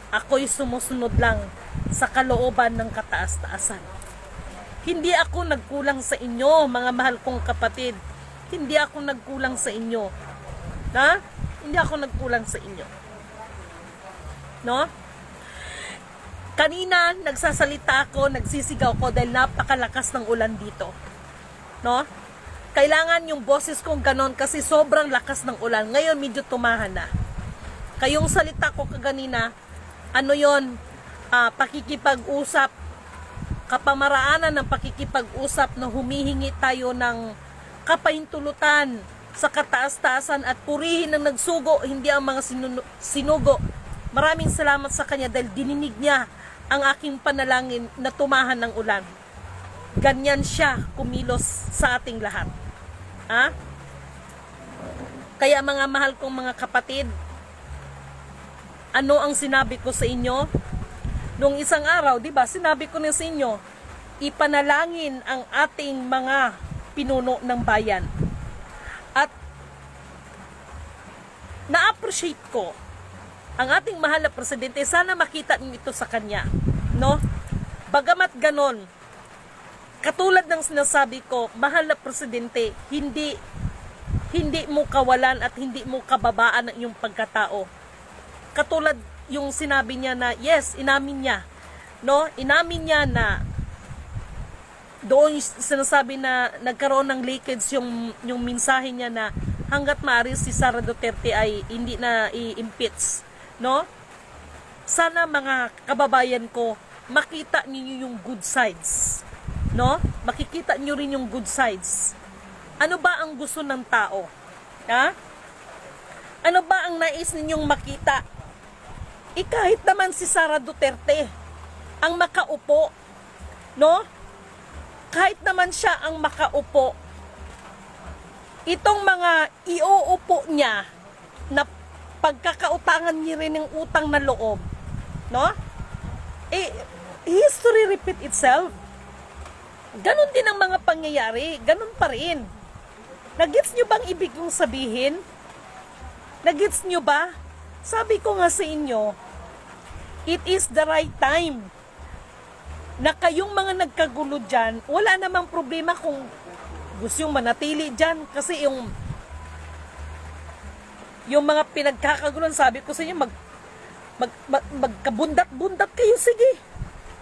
ako'y sumusunod lang sa kalooban ng kataas-taasan. Hindi ako nagkulang sa inyo, mga mahal kong kapatid. Hindi ako nagkulang sa inyo. Ha? Hindi ako nagkulang sa inyo. No? Kanina, nagsasalita ako, nagsisigaw ko dahil napakalakas ng ulan dito. No? Kailangan yung boses kong ganon kasi sobrang lakas ng ulan. Ngayon, medyo tumahan na. Kayong salita ko kaganina, ano yon? Pakikipag-usap, kapamaraanan ng pakikipag-usap na humihingi tayo ng kapahintulutan sa kataas-taasan at purihin ng nagsugo, hindi ang mga sinugo. Maraming salamat sa kanya dahil dininig niya ang aking panalangin na tumahan ng ulan. Ganyan siya kumilos sa ating lahat. Ha? Kaya mga mahal kong mga kapatid, ano ang sinabi ko sa inyo? Nung isang araw, di ba, sinabi ko na sa inyo, ipanalangin ang ating mga pinuno ng bayan. At na-appreciate ko ang ating mahal na presidente. Sana makita niyo ito sa kanya, no? Bagamat ganon, katulad ng sinasabi ko, mahal na presidente, hindi mo kawalan at hindi mo kababaan ang iyong pagkatao. Katulad yung sinabi niya na, yes, inamin niya, no? Inamin niya na doon sinasabi na nagkaroon ng leakage yung mensahe niya na hanggat maaari si Sara Duterte ay hindi na i-impeach, no? Sana mga kababayan ko, makita niyo yung good sides, no? Makikita niyo rin yung good sides. Ano ba ang gusto ng tao? Ha? Ano ba ang nais ninyong makita? Kahit naman si Sara Duterte ang makaupo, no? Kahit naman siya ang makaupo, itong mga iuupo niya na pagkakautangan niya rin ng utang na loob, no? History repeat itself. Ganon din ang mga pangyayari, ganon pa rin. Nagets nyo bang ibig kong sabihin? Nagets nyo ba? Sabi ko nga sa inyo, it is the right time na kayong mga nagkagulo dyan, wala namang problema kung gusto yung manatili dyan. Kasi yung mga pinagkakagulan, sabi ko sa inyo, magkabundat-bundat kayo, sige.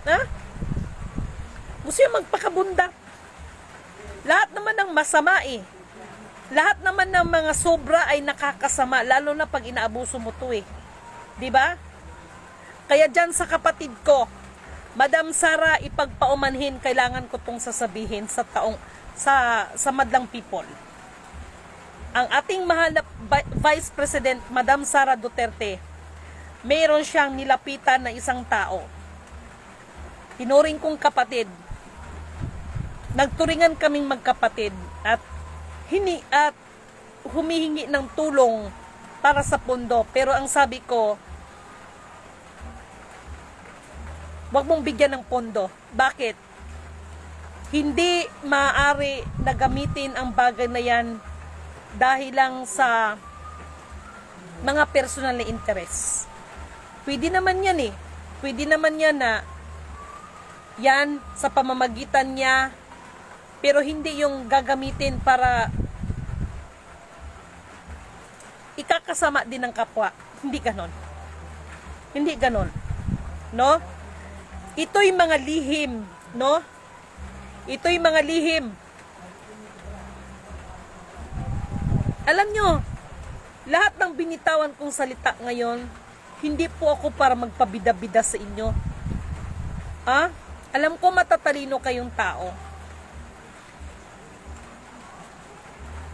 Ha? Gusto yung magpakabundat. Lahat naman ng masama eh. Lahat naman ng mga sobra ay nakakasama, lalo na pag inaabuso mo to eh. 'Di ba? Kaya diyan sa kapatid ko, Madam Sara, ipagpaumanhin, kailangan ko tong sasabihin sa madlang people. Ang ating mahal na Vice President, Madam Sara Duterte, mayroon siyang nilapitan na isang tao. Tinuring kong kapatid. Nagturingan kaming magkapatid at humihingi ng tulong para sa pondo. Pero ang sabi ko, wag mong bigyan ng pondo. Bakit? Hindi maaari na gamitin ang bagay na yan dahil lang sa mga personal na interest. Pwede naman yan eh. Pwede naman yan na yan sa pamamagitan niya, pero hindi yung gagamitin para ikakasama din ng kapwa. Hindi ganon. Hindi ganon. No? Ito'y mga lihim. No? Ito'y mga lihim. Alam nyo, lahat ng binitawan kong salita ngayon, hindi po ako para magpabida-bida sa inyo. Alam ko matatalino kayong tao.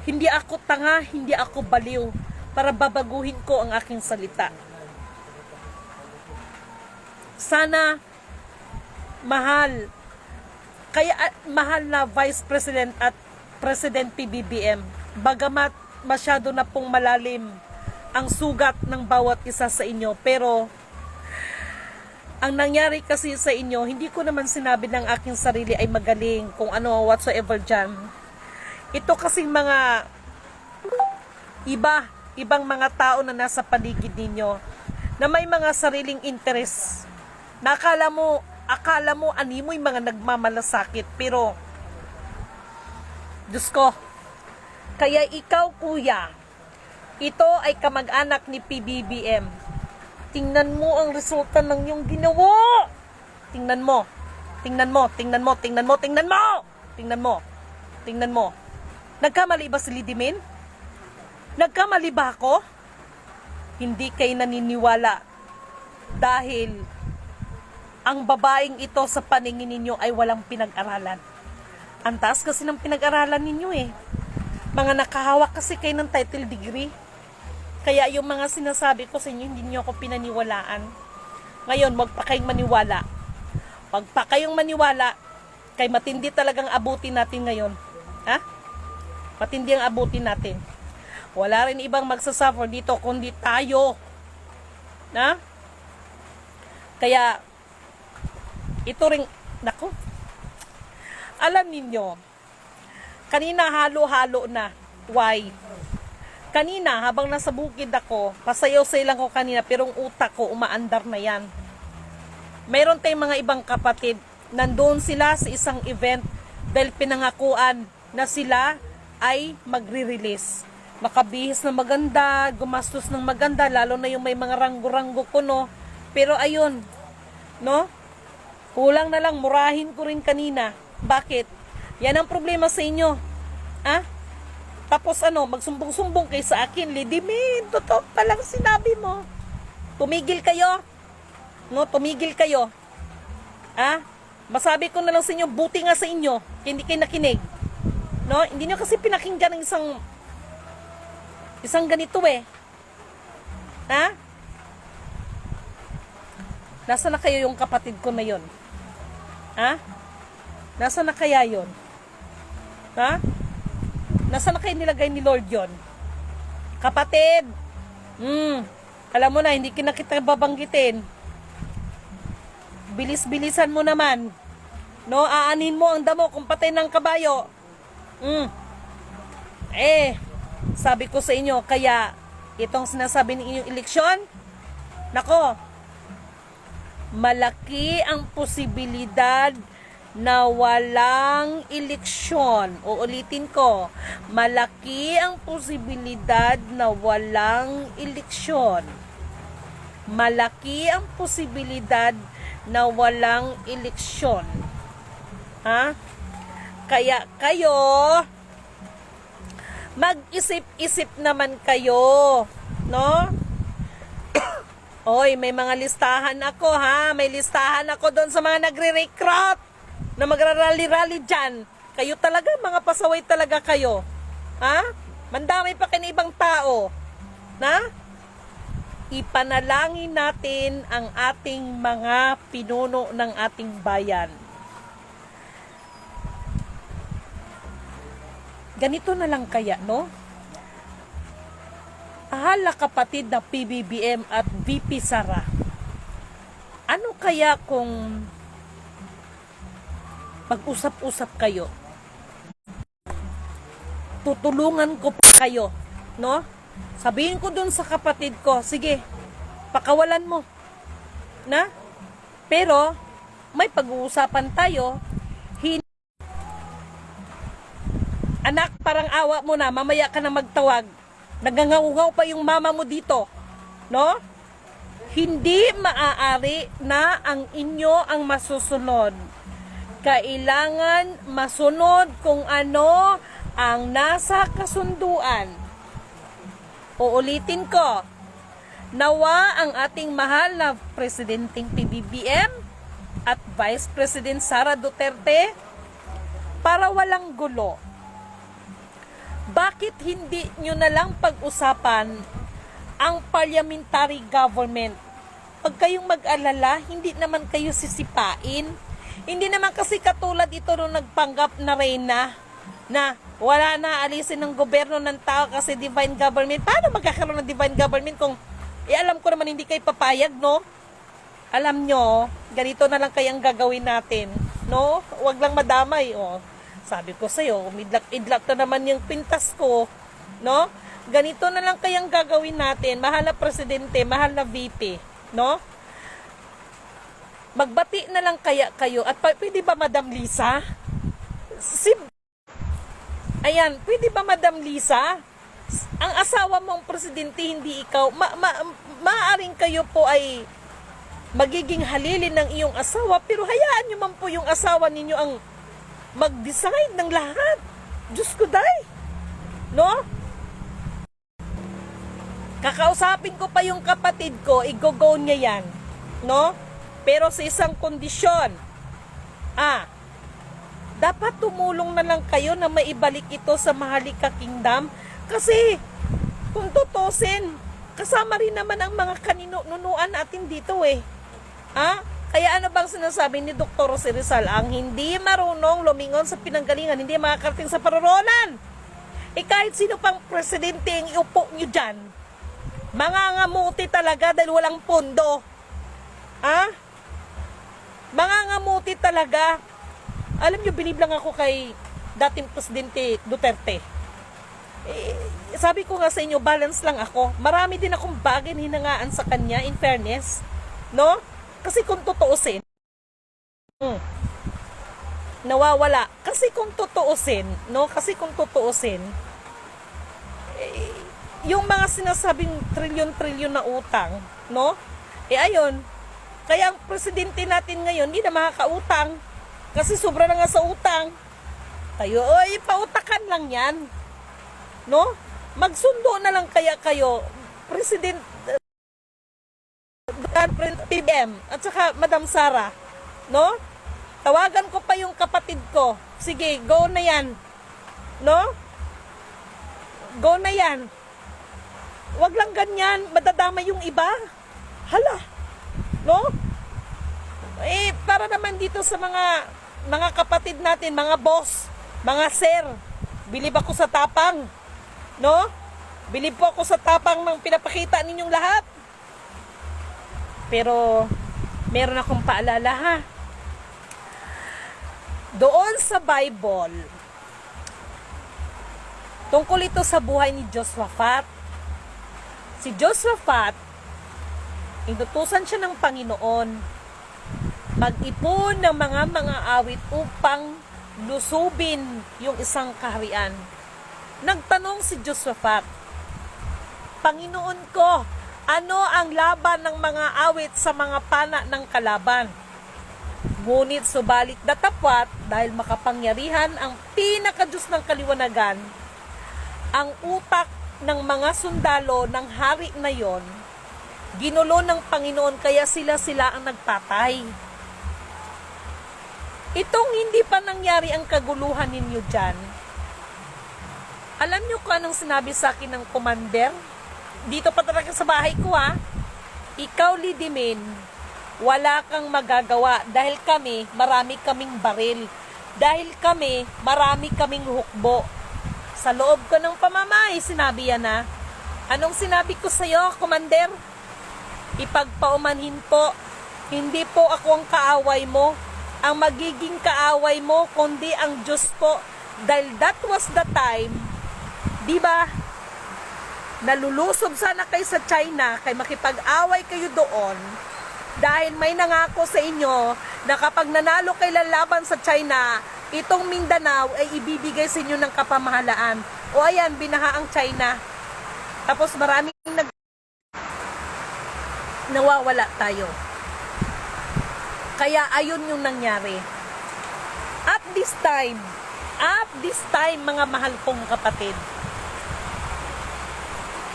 Hindi ako tanga, hindi ako baliw para babaguhin ko ang aking salita. Sana mahal na Vice President at President PBBM, bagamat masyado na pong malalim ang sugat ng bawat isa sa inyo, pero ang nangyari kasi sa inyo, hindi ko naman sinabi ng aking sarili ay magaling kung ano whatsoever dyan. Ito kasing mga ibang mga tao na nasa paligid ninyo na may mga sariling interes. Na akala mo animoy mga nagmamalasakit, pero Diyos ko, kaya ikaw kuya, ito ay kamag-anak ni PBBM. Tingnan mo ang resulta ng iyong ginawa. Tingnan mo. Tingnan mo, tingnan mo, tingnan mo, tingnan mo. Tingnan mo. Tingnan mo. Nagkamali ba si Lidimin? Nagkamali ba ako? Hindi kayo naniniwala dahil ang babaeng ito sa paningin ninyo ay walang pinag-aralan. Ang taas kasi ng pinag-aralan ninyo eh. Mga nakahawak kasi kayo ng title degree. Kaya yung mga sinasabi ko sa inyo, hindi niyo ako pinaniwalaan. Ngayon, wag pa kayong maniwala. Wag pa kayong maniwala. Kay matindi talagang abutin natin ngayon. Ha? Matindi ang abutin natin. Wala rin ibang magsasuffer dito kundi tayo. Na? Kaya, ito rin, naku, alam ninyo, kanina halo-halo na. Why? Kanina, habang nasa bukid ako, pasayaw-sayaw lang ko kanina, pero ang utak ko, umaandar na yan. Mayroon tayong mga ibang kapatid, nandoon sila sa isang event dahil pinangakuan na sila ay magre-release. Makabihis na maganda, gumastos ng maganda, lalo na yung may mga ranggo-ranggo ko, no? Pero ayun, no? Kulang na lang, murahin ko rin kanina. Bakit? Yan ang problema sa inyo. Ha? Tapos ano, magsumbong-sumbong kayo sa akin. Lidimin, totoo palang sinabi mo. Tumigil kayo. No, tumigil kayo. Ha? Masabi ko na lang sa inyo, buti nga sa inyo. Hindi kayo nakinig. No, hindi nyo kasi pinakinggan ng isang ganito eh. Ha? Nasaan na kayo yung kapatid ko na yon? Ha? Nasaan na kaya yon? Ha? Nasaan na kayo nilagay ni Lord yon? Kapatid! Alam mo na, hindi kita babanggitin. Bilis-bilisan mo naman. No, aanin mo ang damo kung patay ng kabayo. Sabi ko sa inyo, kaya itong sinasabi ng inyong eleksyon, nako, malaki ang posibilidad na walang eleksyon. Uulitin ko, malaki ang posibilidad na walang eleksyon. Malaki ang posibilidad na walang eleksyon. Ha? Kaya kayo, mag-isip-isip naman kayo, no? Oy, may mga listahan ako, ha? May listahan ako doon sa mga nagre-recruit na magrarally-rally dyan. Kayo talaga, mga pasaway talaga kayo. Ha? Mandamay pa kayo ibang tao. Na? Ipanalangin natin ang ating mga pinuno ng ating bayan. Ganito na lang kaya, no? Ahala kapatid na PBBM at VP Sara. Ano kaya kung mag-usap-usap kayo? Tutulungan ko pa kayo, no? Sabihin ko dun sa kapatid ko, sige, pakawalan mo. Na? Pero, may pag-uusapan tayo. Anak, parang awa mo na, mamaya ka na magtawag. Nagangaw-ngaw pa yung mama mo dito. No? Hindi maaari na ang inyo ang masusunod. Kailangan masunod kung ano ang nasa kasunduan. Uulitin ko, nawa ang ating mahal na Presidenteng PBBM at Vice President Sara Duterte para walang gulo. Bakit hindi nyo na lang pag-usapan ang parliamentary government? Pag kayong mag-alala, hindi naman kayo sisipain. Hindi naman kasi katulad ito nung nagpanggap na Reyna na wala na alisin ng gobyerno ng tao kasi divine government. Paano magkakaroon ng divine government kung alam ko naman hindi kayo papayag, no? Alam nyo, ganito na lang kayang gagawin natin, no? Huwag lang madamay, oh. Sabi ko sa'yo, idlak na naman yung pintas ko, no? Ganito na lang kayang gagawin natin, mahal na presidente, mahal na VP, no? Magbati na lang kaya kayo, at pwede ba Madam Lisa? Ayan, pwede ba Madam Lisa? Ang asawa mong presidente, hindi ikaw, maaaring kayo po ay magiging halilin ng iyong asawa, pero hayaan nyo man po yung asawa ninyo ang mag-decide ng lahat. Diyos ko, day. No? Kakausapin ko pa yung kapatid ko, i-go niya yan. No? Pero sa isang kondisyon. Dapat tumulong na lang kayo na maibalik ito sa Maharlika Kingdom. Kasi, kung tutusin, kasama rin naman ang mga kaninunuan natin dito eh. Kaya ano bang sinasabi ni Dr. Jose Rizal? Ang hindi marunong lumingon sa pinanggalingan, hindi makakarating sa paroronan. Kahit sino pang presidente ang iupo nyo dyan, mangangamuti talaga dahil walang pondo. Mangangamuti talaga. Alam nyo, bilib lang ako kay dating presidente Duterte. Sabi ko nga sa inyo, balance lang ako. Marami din akong bagay hinangaan sa kanya, in fairness. No? Kasi kung tutuusin, nawawala. Kasi kung tutuusin, no? Kasi kung tutuusin, yung mga sinasabing trilyon-trilyon na utang, no? Ayun. Kaya ang presidente natin ngayon, hindi na makakautang. Kasi sobra na nga sa utang. Kayo, pautakan lang yan. No? Magsundo na lang kaya kayo, President PBM at saka Madam Sara, no? Tawagan ko pa yung kapatid ko. Sige, go na yan. No? Go na yan. Wag lang ganyan, madadama yung iba. Hala. No? Para naman dito sa mga kapatid natin, mga boss, mga sir, bilib ako sa tapang, no? Bilib po ako sa tapang ng pinapakita ninyong lahat. Pero, meron akong paalala ha. Doon sa Bible, tungkol ito sa buhay ni Josaphat. Si Josaphat, inutusan siya ng Panginoon mag-ipon ng mga awit upang lusubin yung isang kaharian. Nagtanong si Josaphat, Panginoon ko, ano ang laban ng mga awit sa mga pana ng kalaban? Ngunit subalit datapwat, dahil makapangyarihan ang pinakadiyos ng kaliwanagan, ang utak ng mga sundalo ng hari na yon, ginulo ng Panginoon, kaya sila ang nagpatay. Itong hindi pa nangyari ang kaguluhan ninyo dyan, alam nyo kung anong sinabi sa akin ng commander? Dito pa talaga sa bahay ko ha. Ikaw, Lidimin, wala kang magagawa dahil kami, marami kaming baril. Dahil kami, marami kaming hukbo. Sa loob ko ng pamamay, sinabi yan na. Anong sinabi ko sa'yo, commander? Ipagpaumanhin po, hindi po ako ang kaaway mo. Ang magiging kaaway mo, kundi ang Diyos po. Dahil that was the time, di ba, nalulusob sana kayo sa China, kay makipag-away kayo doon, dahil may nangako sa inyo na kapag nanalo kayo lalaban sa China, itong Mindanao ay ibibigay sa inyo ng kapamahalaan. O ayan, binaha ang China. Tapos maraming nawawala tayo. Kaya ayun yung nangyari. At this time, mga mahal kong kapatid,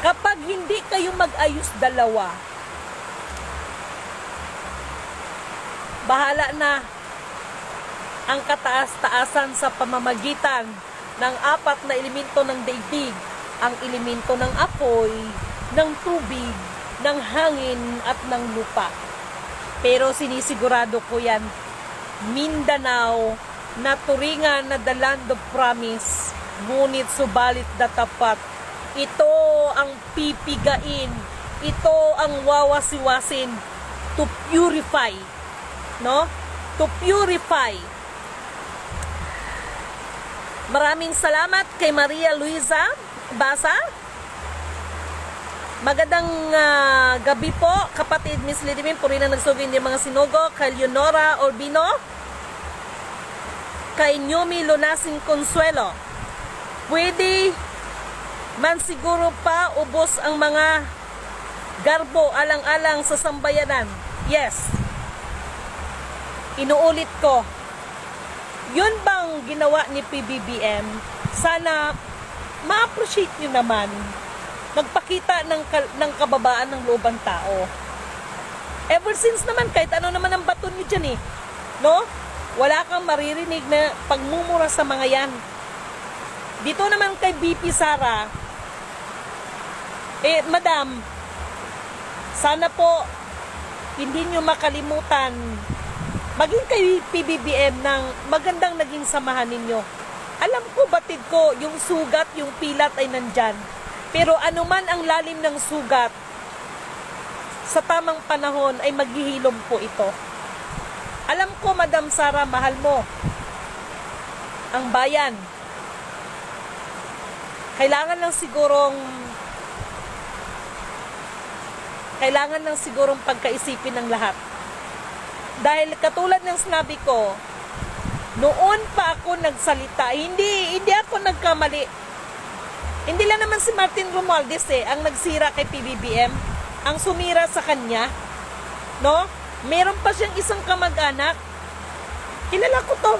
kapag hindi kayo mag-ayos dalawa, bahala na ang kataas-taasan sa pamamagitan ng apat na elemento ng daigdig, ang elemento ng apoy, ng tubig, ng hangin at ng lupa. Pero sinisigurado ko yan, Mindanao na turingan na the land of promise, ngunit subalit datapat, ito ang pipigain, ito ang wawasiwasin to purify, no? To purify. Maraming salamat kay Maria Luisa Basa. Magandang gabi po, kapatid Miss Lidimin, puri na nagsugin din mga sinugo, kay Leonora Orbino, kay Nyomi Lunasing Consuelo. Pwede man siguro pa ubos ang mga garbo alang-alang sa sambayanan. Yes. Inuulit ko. Yun bang ginawa ni PBBM? Sana ma-appreciate nyo naman. Magpakita ng kababaan ng loob ang tao. Ever since naman, kahit ano naman ang baton nyo dyan no? Wala kang maririnig na pagmumura sa mga yan. Dito naman kay BP Sara, madam, sana po hindi nyo makalimutan maging kay PBBM ng magandang naging samahan ninyo. Alam ko, batid ko, yung sugat, yung pilat ay nandyan. Pero anuman ang lalim ng sugat, sa tamang panahon ay maghihilom po ito. Alam ko, Madam Sara, mahal mo ang bayan. Kailangan lang sigurong pagkaisipin ng lahat. Dahil katulad ng sinabi ko, noon pa ako nagsalita, hindi ako nagkamali. Hindi lang naman si Martin Romualdez ang nagsira kay PBBM, ang sumira sa kanya, no? Meron pa siyang isang kamag-anak. Kilala ko to.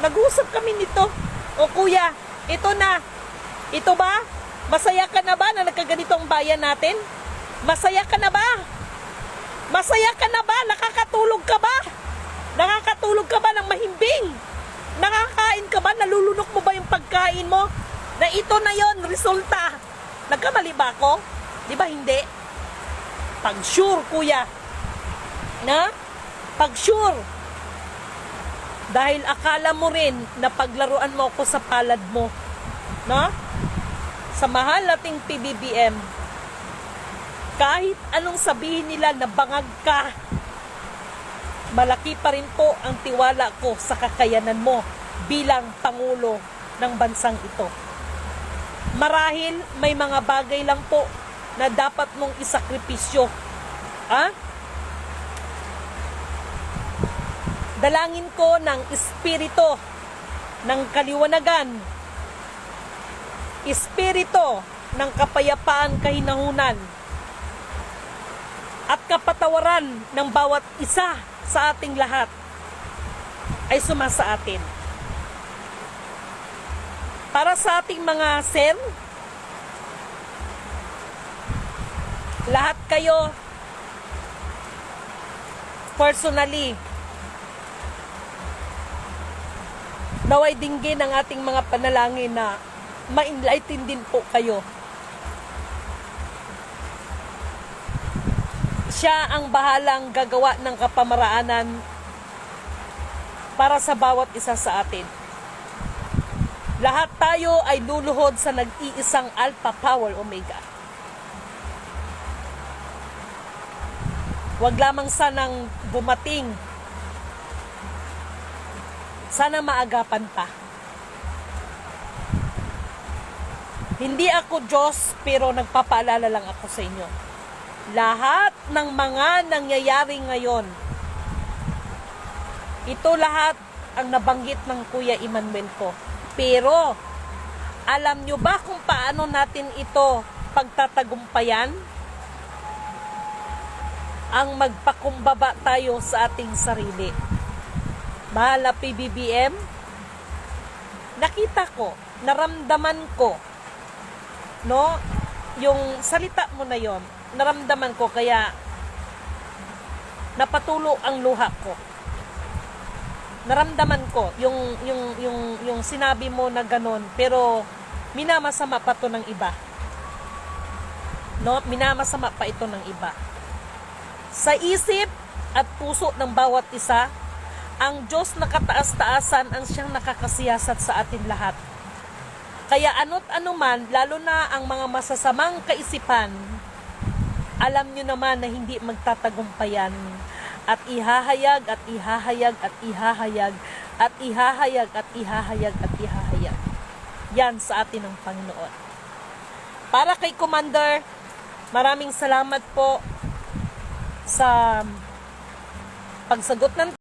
Nag-uusap kami nito. O kuya, ito na. Ito ba? Masaya ka na ba na nagkaganito ang bayan natin? Masaya ka na ba? Masaya ka na ba? Nakakatulog ka ba? Nakakatulog ka ba ng mahimbing? Nakakain ka ba? Nalulunok mo ba yung pagkain mo? Na ito na yon resulta. Nagkamali ba ako? Di ba hindi? Pag sure, kuya, na pag-sure. Dahil akala mo rin na paglaruan mo ako sa palad mo. No? Sa mahal nating PBBM, kahit anong sabihin nila na bangag ka, malaki pa rin po ang tiwala ko sa kakayanan mo bilang Pangulo ng bansang ito. Marahil may mga bagay lang po na dapat mong isakripisyo. Dalangin ko ng espiritu ng kaliwanagan, espiritu ng kapayapaan kahinahunan, at kapatawaran ng bawat isa sa ating lahat ay sumasa atin. Para sa ating mga sen, lahat kayo personally, naway dinggin ang ating mga panalangin na ma-enlighten din po kayo. Siya ang bahalang gagawa ng kapamaraanan para sa bawat isa sa atin. Lahat tayo ay luluhod sa nag-iisang Alpha Power Omega. Huwag lamang sanang dumating. Sana maagapan pa. Hindi ako Diyos, pero nagpapaalala lang ako sa inyo. Lahat ng mga nangyayari ngayon, ito lahat ang nabanggit ng Kuya Emmanuel ko. Pero, alam nyo ba kung paano natin ito pagtatagumpayan? Ang magpakumbaba tayo sa ating sarili. Mahal na PBBM, nakita ko, naramdaman ko, no, yung salita mo na yon, naramdaman ko, kaya napatulo ang luha ko. Naramdaman ko yung sinabi mo na ganon, pero minamasama pa to ng iba. No, minamasama pa ito ng iba. Sa isip at puso ng bawat isa, ang Diyos na kataas-taasan ang siyang nakakasiyasat sa atin lahat. Kaya ano't anuman, lalo na ang mga masasamang kaisipan, alam nyo naman na hindi magtatagumpayan. At ihahayag, at ihahayag, at ihahayag, at ihahayag, at ihahayag, at ihahayag. Yan sa atin ng Panginoon. Para kay Commander, maraming salamat po sa pagsagot ng